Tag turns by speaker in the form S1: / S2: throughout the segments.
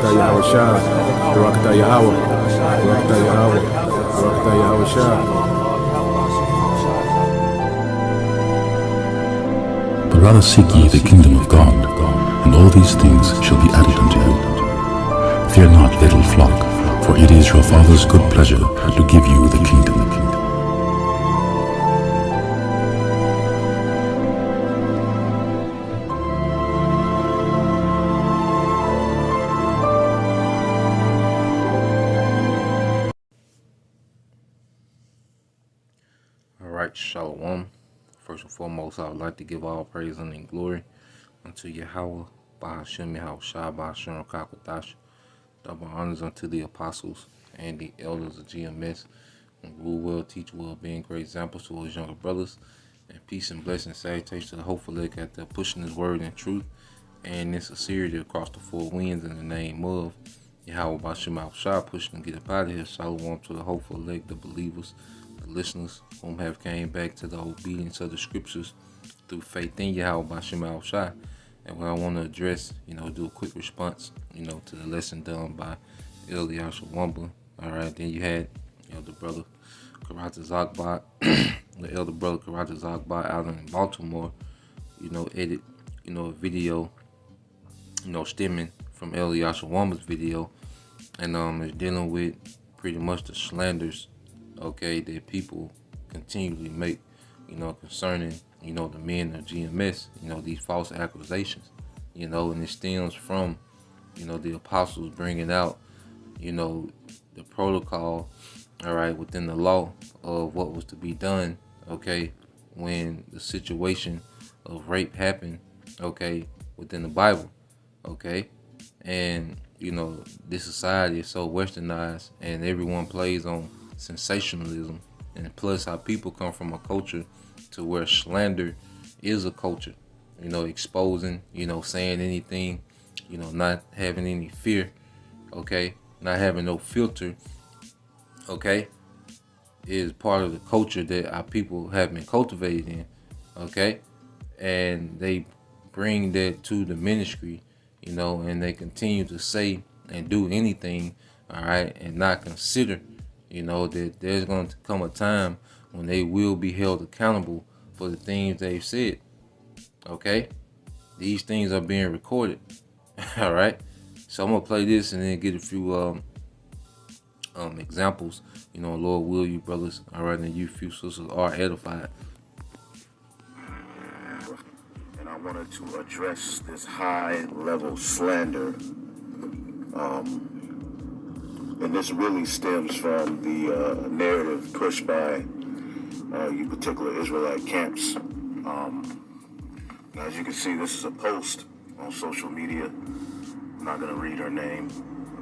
S1: Barakatah Yahweh Shah, Barakatah Yahweh, Barakatah Yahweh, Barakatah Yahweh Shah.
S2: But rather seek ye the kingdom of God, and all these things shall be added unto you. Fear not, little flock, for it is your Father's good pleasure to give you the kingdom.
S3: Alright, Shalom. First and foremost, I would like to give all praise and glory unto Yahweh, Bahashem Yahweh Shah, Bahashem Rakakwadash. Double honors unto the apostles and the elders of GMS, who rule well, teach well, being great examples to his younger brothers. And peace and blessing, salutation to the hopeful leg at the pushing his word in truth and in sincerity across the four winds in the name of Yahweh Bahashem Yahweh Shah, pushing to get up out of here. Shalom to the hopeful leg, the believers, the listeners whom have came back to the obedience of the scriptures through faith in Yahweh Bahashem Yahweh Shah. And what I want to address, do a quick response, to the lesson done by Eliasha Wamba. All right, then you had, the brother Karata Zogbat, the elder brother Karata Zogbat out in Baltimore, edit, a video, stemming from Eliasha Wamba's video, and it's dealing with pretty much the slanders, that people continually make, concerning, the men of GMS, these false accusations, and it stems from, the apostles bringing out, the protocol, all right, within the law of what was to be done, when the situation of rape happened, within the Bible, and, this society is so westernized and everyone plays on sensationalism, and plus how people come from a culture to where slander is a culture, exposing, saying anything, not having any fear, not having no filter, is part of the culture that our people have been cultivated in, and they bring that to the ministry, and they continue to say and do anything, all right, and not consider, that there's going to come a time when they will be held accountable for the things they've said. These things are being recorded. All right, so I'm gonna play this and then get a few examples. Lord will you brothers, all right, and you few sisters are edified.
S4: And I wanted to address this high level slander, and this really stems from the narrative pushed by you particular Israelite camps. As you can see, this is a post on social media. I'm not going to read her name.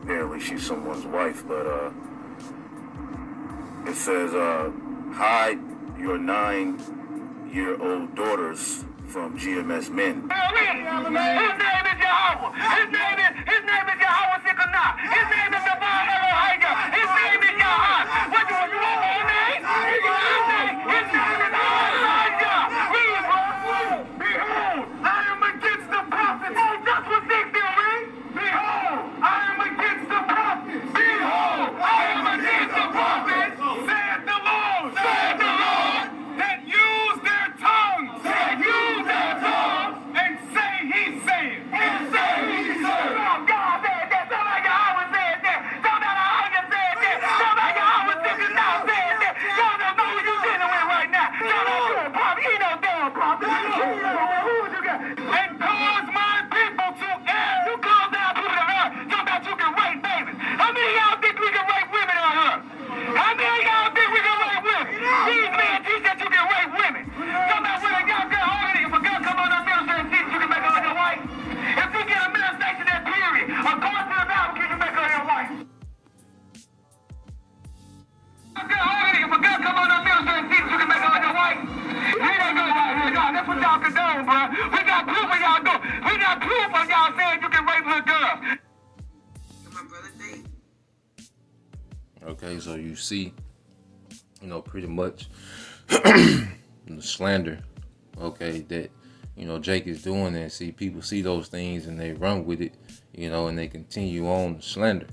S4: Apparently she's someone's wife, but it says, hide your 9-year-old daughters from GMS men.
S5: His name is Yahweh. His name is Yahweh Sikanah. His name is Abba Elohaiga. His name is Yahweh. What do you want his name? His name is Elohaiga. Read, bro. Behold, I am against the prophets. Oh, that's what they do, read. Behold, I am against the prophets. Behold, I am against the prophets. Saith the Lord. Saith the Lord. That use their tongues. That use their tongues. And say he said. And say he said. Oh, God said that. Somebody Yahweh said that. Somebody Yahweh said that. Somebody Yahweh thinking now said that. Y'all don't know who you dealing with right now. Y'all don't know a prophet. He no damn prophet. Who would you got? And cause my people to err. You cause down people to err. So that you can rape babies. How many of y'all think we can rape women on here? How many of y'all think we can rape women? These men teach that you can rape women. Somebody with a goddamn harmony. If a girl come on the ministry and teach you can make her your wife. If you get a ministration that period, according to the Bible, can you make her your wife? If a girl come on the ministry and teach you can make her your wife. You ain't gonna lie here, y'all. That's what y'all condone, bro. We got proof of y'all do. We got proof of y'all saying you can rape little girls. My brother Dave.
S3: Okay, so you see, pretty much the slander, that Jake is doing, and see people see those things and they run with it, and they continue on the slander.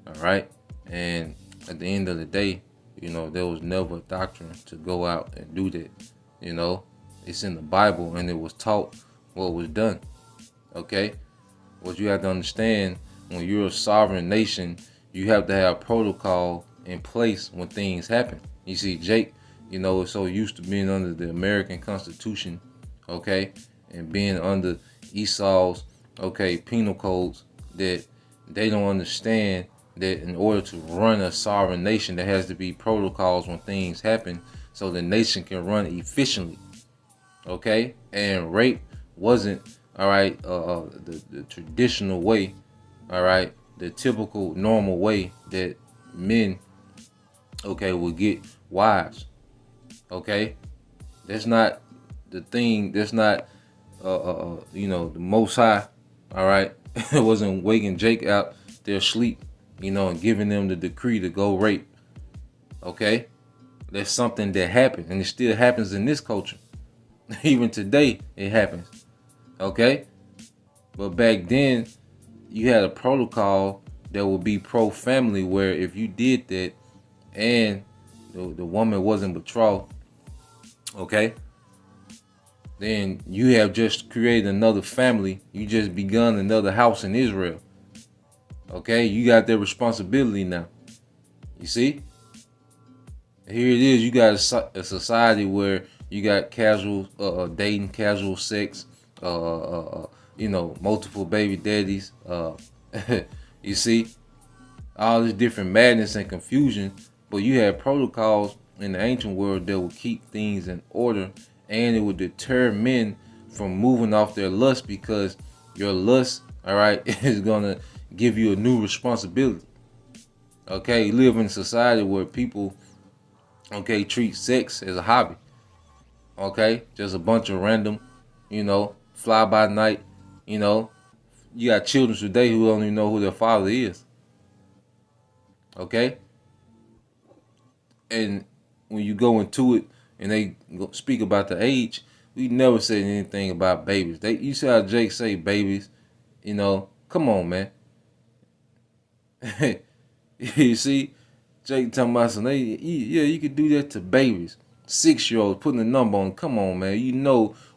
S3: All right, and at the end of the day, there was never a doctrine to go out and do that. It's in the Bible, and it was taught what was done. Okay, what you have to understand, when you're a sovereign nation, you have to have protocol in place when things happen. You see, Jake, is so used to being under the American Constitution, okay, and being under Esau's, penal codes, that they don't understand that in order to run a sovereign nation, there has to be protocols when things happen so the nation can run efficiently. Okay, and rape wasn't, all right, the traditional way, all right, the typical normal way that men, would get wives. Okay, that's not the thing. That's not, the Most High, all right. It wasn't waking Jake out their sleep, and giving them the decree to go rape. Okay, that's something that happened, and it still happens in this culture. Even today, it happens. Okay, but back then, you had a protocol that would be pro-family, where if you did that, and the woman wasn't betrothed, okay, then you have just created another family. You just begun another house in Israel. Okay, you got that responsibility now. You see? Here it is. You got a society where you got casual dating, casual sex, multiple baby daddies. You see? All this different madness and confusion. But you had protocols in the ancient world that would keep things in order, and it would deter men from moving off their lust, because your lust, all right, is gonna give you a new responsibility. Okay, you live in a society where people, treat sex as a hobby. Okay, just a bunch of random, fly by night. You got children today who don't even know who their father is. Okay, and when you go into it and they speak about the age, we never said anything about babies. You see how Jake say babies? Come on, man. You see, Jake talking about some. Yeah, you could do that to babies, 6-year-olds, putting a number on. Come on, man.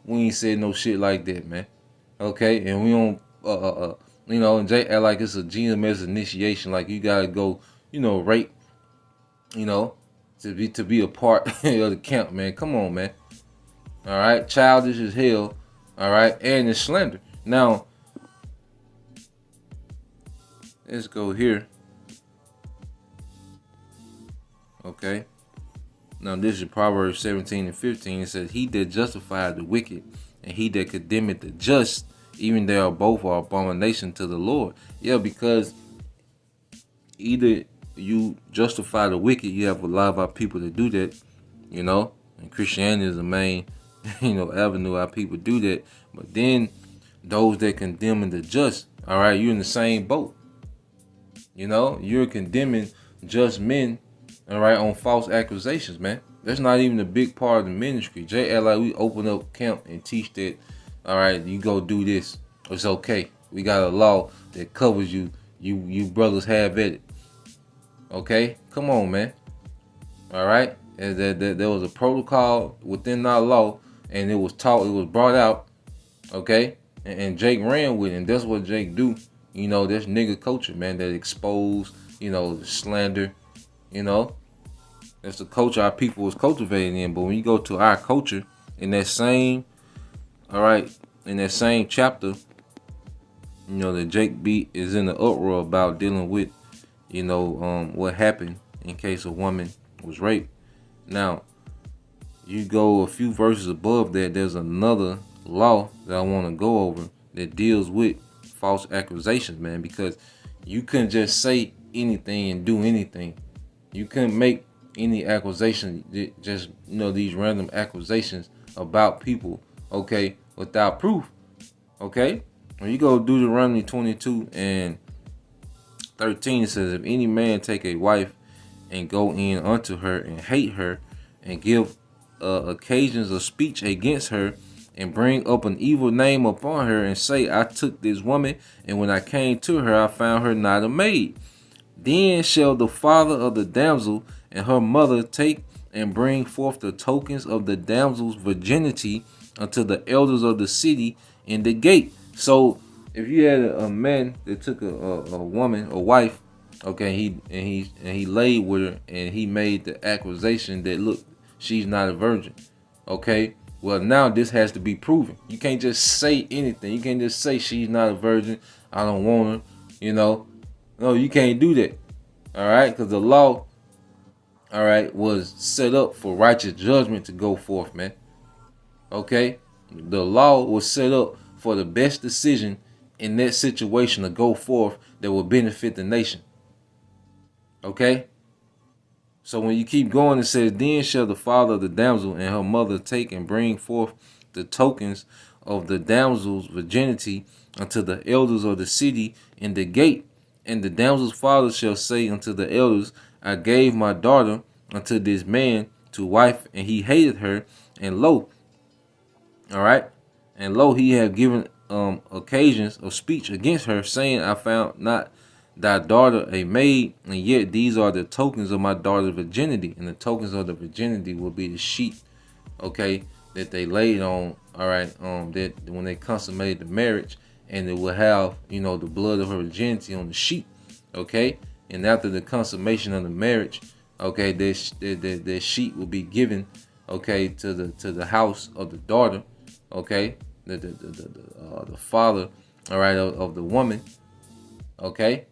S3: We ain't said no shit like that, man. Okay, and we don't, and Jake act like it's a GMS initiation, like you gotta go, rape, to be a part of the camp, man. Come on, man. All right, childish as hell. All right, and it's slander. Now, let's go here. Okay. Now this is Proverbs 17 and 15. It says, "He that justified the wicked, and he that condemneth the just, even they are both are abomination to the Lord." Yeah, because either you justify the wicked, you have a lot of our people that do that, and Christianity is the main, avenue how people do that. But then those that condemn the just, all right, you're in the same boat. You're condemning just men, all right, on false accusations, man. That's not even a big part of the ministry. Jay act like we open up camp and teach that, all right, you go do this. It's okay. We got a law that covers you. You brothers have at it. Okay? Come on, man. All right? And there was a protocol within our law, and it was taught, it was brought out. Okay? And Jake ran with it, and that's what Jake do. That's nigga culture, man, that expose, the slander, That's the culture our people was cultivating in. But when you go to our culture, in that same, all right, in that same chapter, that Jake B is in the uproar about dealing with, what happened in case a woman was raped. Now, you go a few verses above that, there's another law that I want to go over that deals with false accusations, man, because you couldn't just say anything and do anything. You couldn't make any accusation, just, these random accusations about people, okay, without proof, okay? When you go Deuteronomy 22 and 13, it says, "If any man take a wife and go in unto her and hate her and give occasions of speech against her and bring up an evil name upon her, and say, I took this woman, and when I came to her, I found her not a maid. Then shall the father of the damsel and her mother take and bring forth the tokens of the damsel's virginity unto the elders of the city in the gate. So if you had a man that took a woman, a wife, okay, he laid with her, and he made the accusation that, look, she's not a virgin. Okay, well, now this has to be proven. You can't just say anything. You can't just say she's not a virgin, I don't want her, you know. No, you can't do that. All right, because the law, all right, was set up for righteous judgment to go forth, man. Okay, the law was set up for the best decision in that situation to go forth that will benefit the nation. Okay, so when you keep going, it says, then shall the father of the damsel and her mother take and bring forth the tokens of the damsel's virginity unto the elders of the city in the gate. And the damsel's father shall say unto the elders, I gave my daughter unto this man to wife, and he hated her, and lo, all right, and lo, he had given occasions of speech against her, saying, I found not thy daughter a maid, and yet these are the tokens of my daughter's virginity. And the tokens of the virginity will be the sheet, okay, that they laid on, all right, that when they consummated the marriage, and it will have, you know, the blood of her virginity on the sheet, okay. And after the consummation of the marriage, okay, that sheet will be given, okay, to the house of the daughter, okay, the father, all right, of the woman, okay,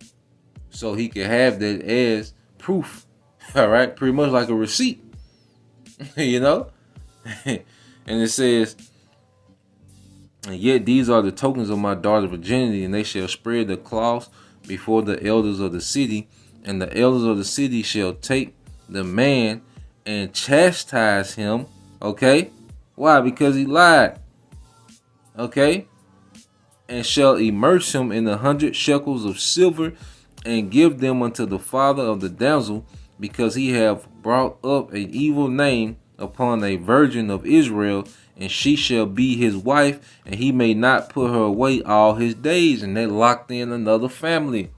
S3: so he can have that as proof, all right, pretty much like a receipt, you know. And it says, and yet these are the tokens of my daughter's virginity, and they shall spread the cloths before the elders of the city, and the elders of the city shall take the man and chastise him, okay? Why? Because he lied, okay? And shall immerse him in 100 shekels of silver, and give them unto the father of the damsel, because he have brought up an evil name upon a virgin of Israel, and she shall be his wife, and he may not put her away all his days. And they locked in another family.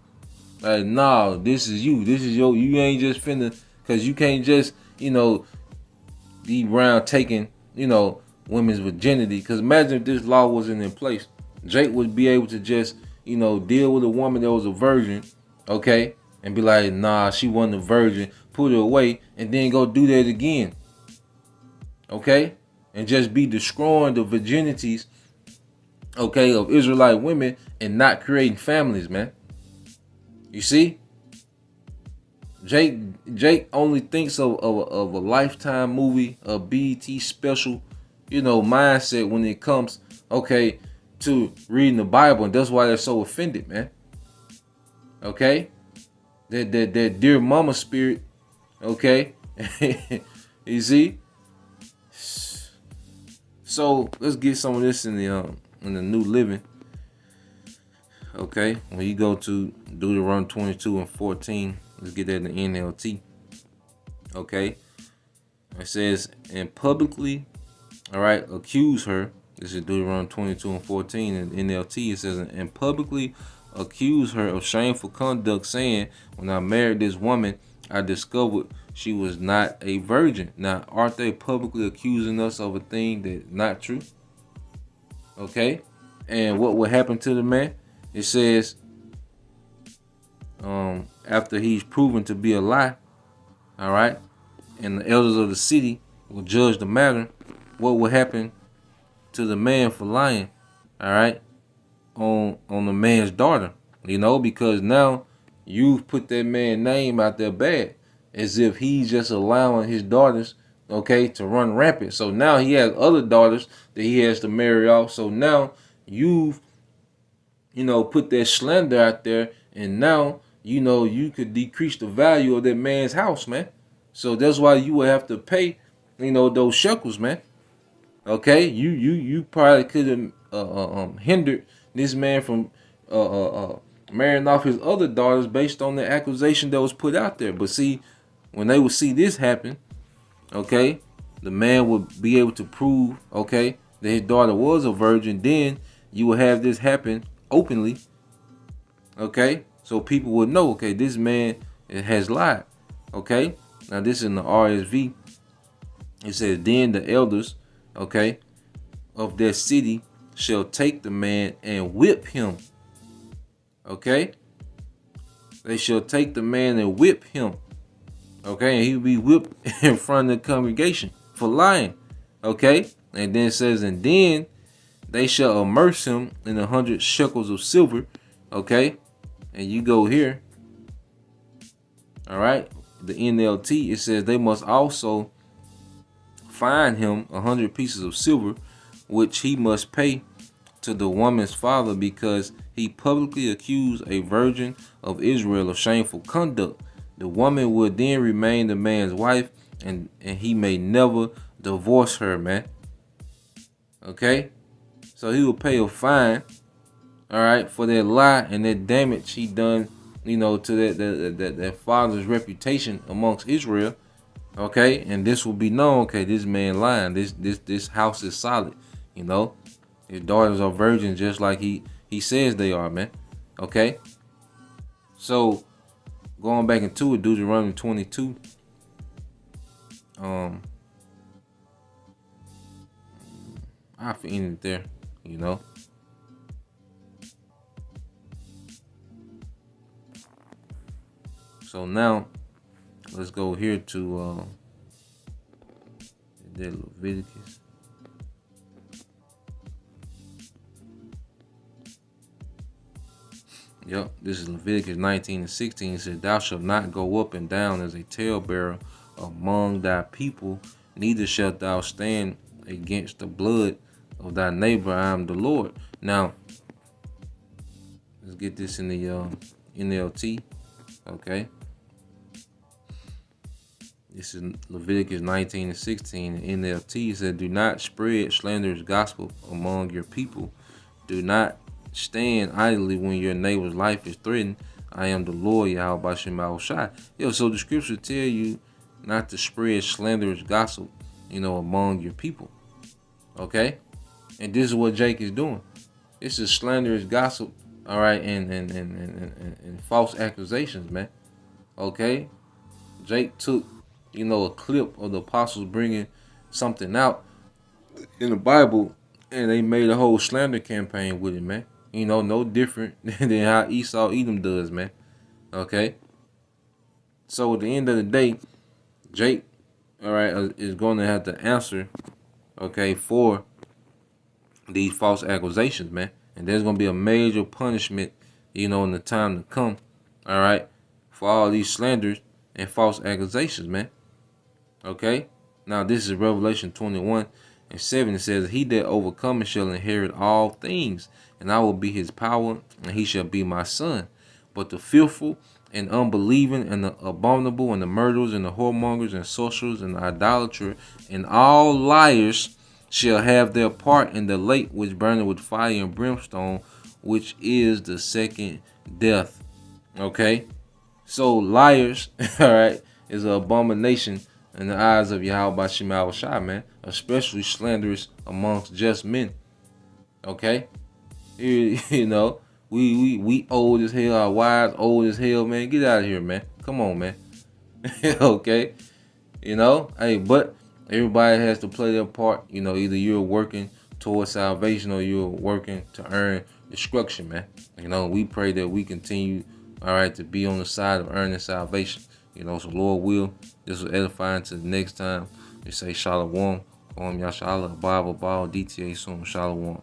S3: Like, nah, this is you. This is you ain't just finna, because you can't just, you know, be around taking, you know, women's virginity. Because imagine if this law wasn't in place. Jake would be able to just, you know, deal with a woman that was a virgin, okay, and be like, nah, she wasn't a virgin, put her away, and then go do that again, okay, and just be destroying the virginities, okay, of Israelite women and not creating families, man. You see, Jake only thinks of a Lifetime movie, a BET special, you know, mindset when it comes, okay, to reading the Bible, and that's why they're so offended, man. Okay, that dear mama spirit, okay. You see. So let's get some of this in the New Living. Okay, when you go to Deuteronomy 22:14, let's get that in the NLT. Okay, it says, and publicly, all right, accuse her. This is Deuteronomy 22:14 in NLT. It says, and publicly accuse her of shameful conduct, saying, when I married this woman, I discovered she was not a virgin. Now, aren't they publicly accusing us of a thing that's not true? Okay, and what will happen to the man? It says, after he's proven to be a lie, all right, and the elders of the city will judge the matter, what will happen to the man for lying, all right, on the man's daughter, you know, because now you've put that man's name out there bad, as if he's just allowing his daughters, okay, to run rampant. So now he has other daughters that he has to marry off. So now you've, you know, put that slander out there, and now, you know, you could decrease the value of that man's house, man. So that's why you will have to pay, you know, those shekels, man. Okay, you probably could have hindered this man from marrying off his other daughters based on the accusation that was put out there. But see, when they would see this happen, okay, the man would be able to prove, okay, that his daughter was a virgin, then you will have this happen openly. Okay, so people would know, okay, this man has lied. Okay, now this is in the RSV. It says, then the elders, okay, of their city shall take the man and whip him. Okay, they shall take the man and whip him. Okay, and he will be whipped in front of the congregation for lying. Okay, and then it says, and then they shall immerse him in 100 shekels of silver. Okay, and you go here. All right, the NLT, it says they must also fine him 100 pieces of silver, which he must pay to the woman's father, because he publicly accused a virgin of Israel of shameful conduct. The woman will then remain the man's wife, and he may never divorce her, man. Okay, so he will pay a fine, all right, for that lie and that damage he done, you know, to that father's reputation amongst Israel. Okay, and this will be known. Okay, this man lying. This house is solid. You know, his daughters are virgins, just like he says they are, man. Okay, so going back into it, Deuteronomy 22. I end it there. You know. So now, let's go here to Leviticus. Yep, this is Leviticus 19:16. It says, thou shalt not go up and down as a talebearer among thy people, neither shalt thou stand against the blood of thy neighbor. I am the Lord. Now, let's get this in the NLT. Okay. This is Leviticus 19:16. NLT said, do not spread slanderous gospel among your people. Do not stand idly when your neighbor's life is threatened. I am the Lord, Yahweh Bashem Shai. Yo, so the scripture tell you not to spread slanderous gossip, you know, among your people. Okay? And this is what Jake is doing. This is slanderous gossip, all right, and false accusations, man. Okay? Jake took, you know, a clip of the apostles bringing something out in the Bible, and they made a whole slander campaign with it, man. You know, no different than how Esau Edom does, man. Okay? So at the end of the day, Jake, all right, is going to have to answer, okay, for these false accusations, man. And there's going to be a major punishment, you know, in the time to come, all right, for all these slanders and false accusations, man. Okay? Now, this is Revelation 21:7. It says, he that overcometh shall inherit all things, and I will be his power, and he shall be my son. But the fearful and unbelieving and the abominable and the murderers and the whoremongers and sorcerers and the idolaters and all liars shall have their part in the lake which burneth with fire and brimstone, which is the second death. Okay? So liars, all right, is an abomination in the eyes of Yahweh Bashem Shai, man. Especially slanderous amongst just men. Okay? You know, we old as hell, our wives old as hell, man. Get out of here, man. Come on, man. Okay? You know? Hey, but everybody has to play their part. You know, either you're working towards salvation or you're working to earn destruction, man. You know, we pray that we continue, all right, to be on the side of earning salvation. You know, so Lord will. This was edifying. To the next time, we say Shalom. Yashala, Bible, DTA soon. Shalom.